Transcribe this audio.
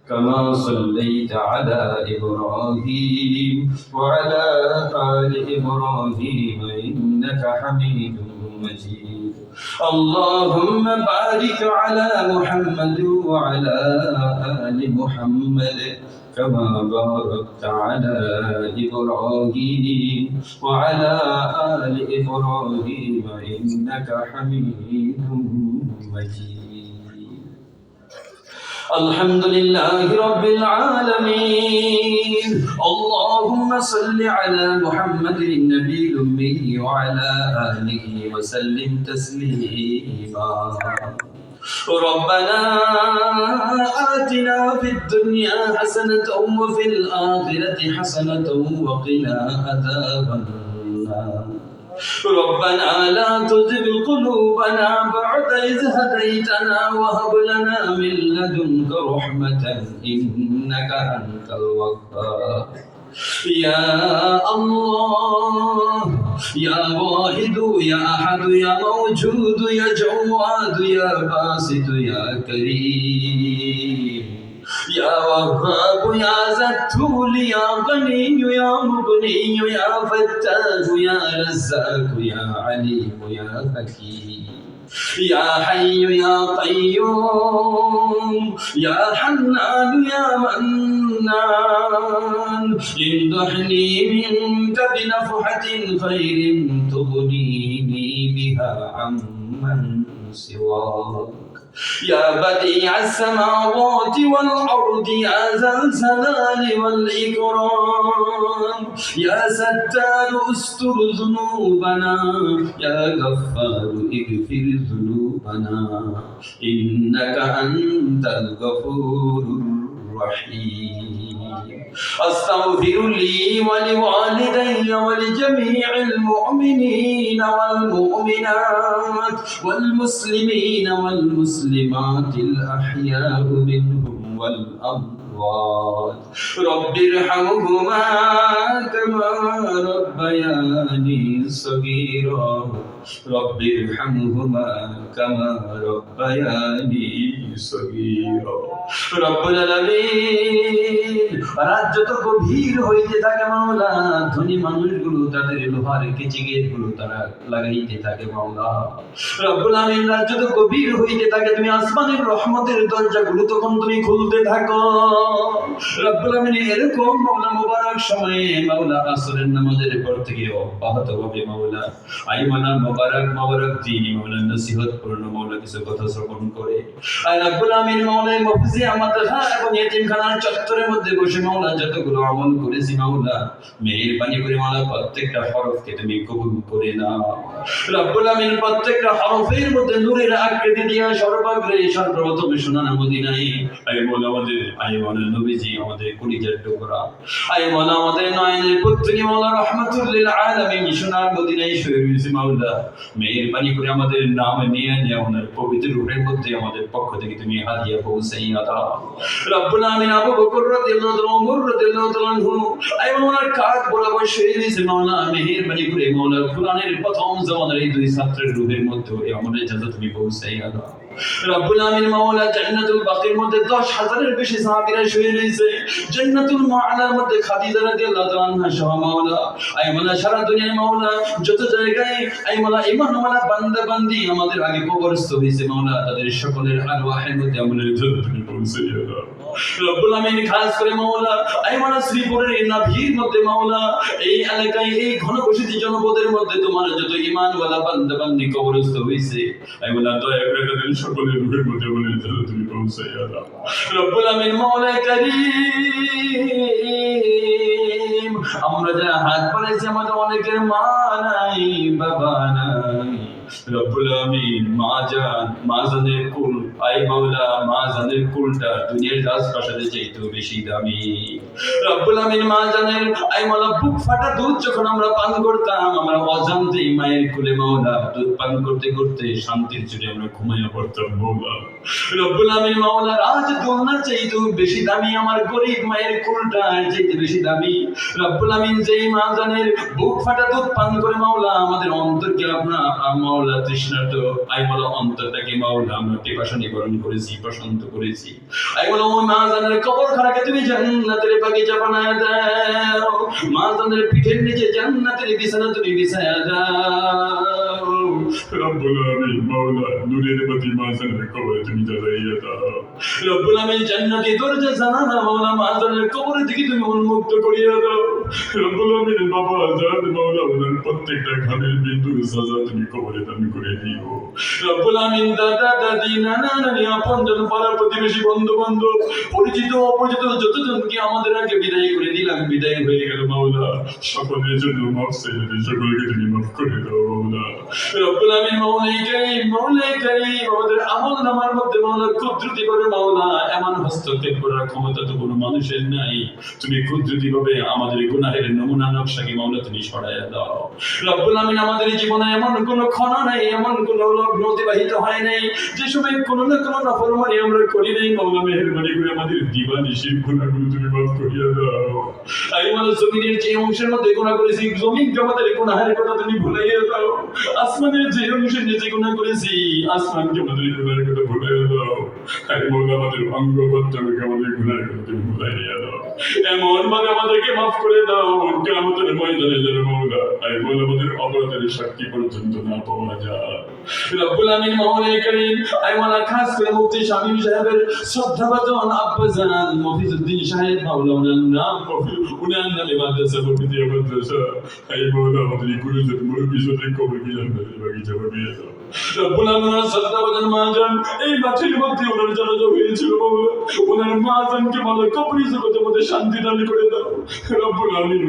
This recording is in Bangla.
كما صليت على إبراهيم وعلى آل إبراهيم إنك حميد مجيد. اللهم بارك على محمد وعلى آل محمد كما باركت على إبراهيم وعلى آل إبراهيم إنك حميد مجيد. الحمد لله رب العالمين. اللهم صل على محمد النبي الأمي وعلى آله وسلم تسليما. ربنا آتنا في الدنيا حسنة وفي الآخرة حسنة وقنا عذاب النار. ربنا لا تزغ قلوبنا بعد إذ هديتنا وهب لنا من لدنك رحمة إنك أنت الوهاب. يا الله يا واحد يا أحد يا موجود يا جواد يا باسط يا كريم يا وهاب يا ذا الطول يا غني يا مغني يا فتاح يا رزاق يا عليم يا حكيم يا حي يا قيوم يا حنان يا منان. امدحني منك بنفحة خير تغنيني بها عمن سواك. يا بديع السماوات والأرض يا ذا الجلال والإكرام يا ستار استر ذنوبنا يا غفار اغفر ذنوبنا إنك أنت الغفور الرحيم. أستغفر لي ولوالدي ولجميع المؤمنين والمؤمنات والمسلمين والمسلمات الأحياء منهم والأموات. رب ارحمهما كما ربياني صغيرا. رب ارحمهما كما ربياني صغيرا. رب العالمين রাত যত গভীর হইতে থাকে মাওলা, ধনী মানুষগুলো তাদের লোহার কেচিগেট গুলো তারা লাগাইতে থাকে মাওলা। রব্বুল আমিন রাত যত গভীর হইতে থাকে তুমি আসমানের রহমতের দরজাগুলো তখন তুমি খুলতে থাকো। রব্বুল আমিন এরকম মাওলা মুবারক সময়ে মাওলা আসরের নামাজের পর থেকে অব্যাহত ভাবে মাওলা আইমানা মুবারক দিন মাওলা নসিহত পূর্ণ মাওলা কিছু কথা শ্রবণ করে আর রব্বুল আমিন মাওলা মফজি আমাদের এবং এতিমখানার চত্বরের মধ্যে বসে মাওলা যতগুলো আমল করেছি মাওলা মেহেরবানি করে মাওলা প্রত্যেকটা হরফকে তুমি কবুল করে নাও। রব্বুল আমিন প্রত্যেকটা হরফের মধ্যে নূরের আকৃতি দিয়া সর্বাগ্রে সর্বপ্রথম সোনার মদিনায় আয় মাওলা আমাদের নবীজি আমাদের কলিজার টুকরা আয় মাওলা আমাদের নয়নের পুত্রী মাওলা রাহমাতুল লিল আলামিন সোনার মদিনায় শুয়ে রয়েছে মাওলা মেহেরবানি করে আমাদের নাম নিয়ে ওনার পবিত্র রূহের মধ্যে আমাদের পক্ষ থেকে তুমি হাদিয়া পৌঁছাইয়া দাও। রব্বুল আমিন আবু বকর রাদিয়াল্লাহু তাআলা ওমর রাদিয়াল্লাহু তাআলা আয় মাওলার কাজ বরাবর শুয়ে রয়েছে মাওলা মেহেরবানি করে মাওলা কুরআনের প্রথম জমানার এই দুই ছাত্রের রূহের মধ্যে আমাদের যাতে তুমি পৌঁছাইয়া দাও। রব্বুল আমিন মাওলা জান্নাতুল বাকির মধ্যে 10,000-এর বেশি সাহাবীরা শুয়ে রয়েছে। জান্নাতুল মাআলার মধ্যে খাদিজা রাদিয়াল্লাহু তাআলা আনহা সহ মাওলা আয় মাওলা সারা দুনিয়ায় মাওলা যত জায়গায় আয় মাওলা ঈমানওয়ালা বান্দা বান্দি আমাদের আগে কবরস্থ হয়েছে মাওলা তাদের সকলের আরওয়াহের মধ্যে আমাদের জান্নাতে পৌঁছাইয়া দাও। রব্বুল আমিন খাস করে মাওলা আয় মাওলা শ্রীপুরের এই নাভির মধ্যে মাওলা এই এলাকায় এই ঘনবসতি জনপদের মধ্যে তোমার যত ঈমানওয়ালা বান্দা বান্দি কবরস্থ হয়েছে আয় মাওলা দয়া করে তাদের সকলের রূহের মধ্যে আমাদের জান্নাতে তুমি পৌঁছাইয়া দাও। রব্বুল আমিন মাওলা কারীম আমরা যারা হাত বাড়াইছি আমাদের অনেকের মা নাই বাবা নাই। রব্বুল আমিন মা জানের কুল আই মাওলা মা জানের কুলটা দুনিয়ার রাজপ্রাসাদের চাইতেও বেশি দামি। রব্বুল আমিন মা জানের আই মাওলা বুক ফাটা দুধ যখন আমরা পান করতাম আমরা অজান্তেই মায়ের কোলে মাওলা দুধ পান করতে করতে শান্তির চোটে আমরা ঘুমাইয়া পড়তাম মাওলা। রব্বুল আমিন মাওলা রাজ দোলনার চাইতেও বেশি দামি আমার গরিব মায়ের কোলটা চাইতে বেশি দামি। রব্বুল আমিন যেই মা জানের বুক ফাটা দুধ পান করে মাওলা আমাদের অন্তরকে আপনার মাওলা তৃষ্ণার্ত আই মাওলা অন্তরটাকে মাওলা আমরা পিপাসা বরণ করেছি, প্রশান্ত করেছি। আই বলো মাজানের কবরখানাকে তুমি জান্নাতের বাগিচা বানায় দাও, মাজানের পিঠের নিচে জান্নাতের বিছানা তুমি বিছায়া দাও। রব্বুল আমিন মাওলা নূরের প্রতি মাজানের কবরে তুমি জ্বালাইয়া দাও। রব্বুল আমিন জান্নাতি দরজা জানালা মাওলা মাজানের কবরের দিকে তুমি উন্মুক্ত করিয়া দাও। রব্বুল আমিন বাবা আজাদ মাওলা ওনার প্রত্যেকটা ঘামের বিন্দুর সাজা তুমি কবরে দান করে দিও। রব্বুল আমিন দাদা দাদি নানা নানি আপনজন পাড়া প্রতিবেশী বন্ধু বান্ধব পরিচিত অপরিচিত যতজনকে আমাদের আগে বিদায় করে দিলাম, বিদায় হয়ে গেল মাওলা, সকলের জন্য মাফ চাইলে সকলকে তুমি মাফ করে দাও মাওলা। রব্বুল আমিন মাওলাই কারীম আমাদের আমল নামার মধ্যে মাওলা কুদরতি করে মাওলা এমন হস্তক্ষেপ করার ক্ষমতা তো কোনো মানুষের নাই, তুমি কুদরতি ভাবে আমাদের গুনাহের নমুনা নকশাকে মাওলা তুমি সরাইয়া দাও। রব্বুল আমিন আমাদের জীবনে এমন কোনো ক্ষণ নাই, এমন কোনো লগ্ন অতিবাহিত হয় নাই যে সময় কোনো না কোনো নাফরমানি আমরা করি নাই, মাওলা মেহেরবানি করে আমাদের দিবানিশির গুনাহগুলো তুমি মাফ করিয়া দাও। আই মাওলা জমিনের যে অংশের মধ্যে গুনাহ করেছি জমিনকে আমাদের গুনাহের কথা তুমি ভুলাইয়া দাও, আসমানের যে অংশের নিচে গুনাহ করেছি আসমানকে আমাদের গুনাহের কথা ভুলাইয়া দাও। আই মাওলা আমাদের অঙ্গ প্রত্যঙ্গকে আমাদের গুনাহের কথা তুমি ভুলাইয়া দাও, এমন ভাবে আমাদেরকে মাফ করে দাও কিয়ামতের ময়দানে যেন মাওলা আই মাওলা আমাদের অপরাধের সাক্ষী পর্যন্ত না পাওয়া যায়। রব্বুল আমিন মাওলাই কারীম আই মাওলা খাস করে মুফতি শামীম সাহেবের শ্রদ্ধাভাজন আব্বাজান মফিজউদ্দিন সাহেব মাওলা ওনার নাম উনার নামে মাদ্রাসা মফিজিয়া মাদ্রাসা, আই মাওলা আমাদের গুরুজন মুরব্বী সাথে কবর জান্নাতের বাগিচা বানিয়ে দাও। রব্বুল আমিন শ্রদ্ধাভাজন মাজান এই মাটির মধ্যে ওনার জানাজা হয়েছিল মাওলা, ওনার মাজানকে মাওলা কবরি জগতের মধ্যে শান্তি দান করে দাও। রব্বুল আমিন